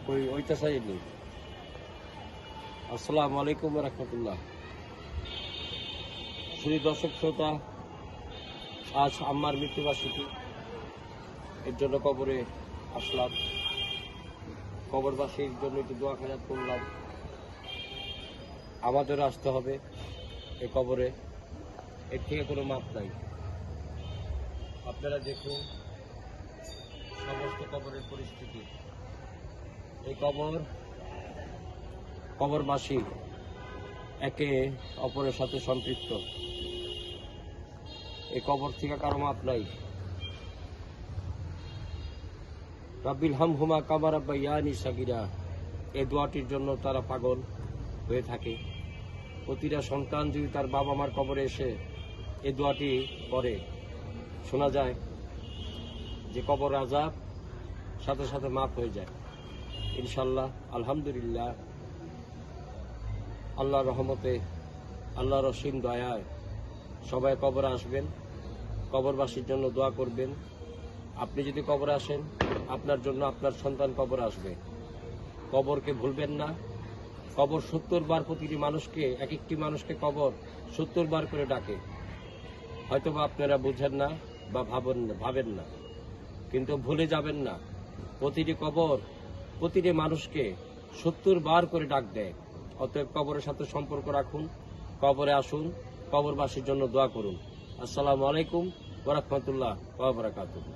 ওইটা সাইড নেই। আসসালামু আলাইকুম রহমতুল্লাহ। শ্রী দর্শক শ্রোতা, আজ আম্মার মৃত্যুবার্ষিকী, এর জন্য কবরে আসলাম। কবরবাসীর জন্য একটু দোয়া খেলাত করলাম। আমাদেরও আসতে হবে এই কবরে, এর থেকে কোনো মাপ নাই। আপনারা দেখুন সমস্ত কবরের পরিস্থিতি। এই কবরবাসী একে অপরের সাথে সম্পৃক্ত। এই কবর থেকে কারো মাপ নাই। রাব্বিল হামহুমা কামা রাব্বায়ানি সাগীরা, এই দোয়াটির জন্য তারা পাগল হয়ে থাকে। প্রতিটা সন্তান যদি তার বাবা মার কবরে এসে এই দোয়াটি পড়ে, শোনা যায় যে কবর আযাব সাথে সাথে মাফ হয়ে যায় ইনশাল্লাহ। আলহামদুলিল্লাহ, আল্লাহর রহমতে, আল্লাহর অসীম দয়ায় সবাই কবরে আসবেন। কবরবাসীর জন্য দোয়া করবেন। আপনি যদি কবরে আসেন, আপনার জন্য আপনার সন্তান কবরে আসবে। কবরকে ভুলবেন না। কবর 70 বার প্রতিটি মানুষকে, এক একটি মানুষকে কবর 70 বার করে ডাকে। হয়তোবা আপনারা বুঝেন না বা ভাবেন না, কিন্তু ভুলে যাবেন না, প্রতিটি কবর প্রতিটি মানুষকে 70 বার করে ডাক দেয়। অতএব কবরের সাথে সম্পর্ক রাখুন, কবরে আসুন, কবরবাসীর জন্য দোয়া করুন। আসসালামু আলাইকুম ওয়া রাহমাতুল্লাহ ওয়া বারাকাতুহু।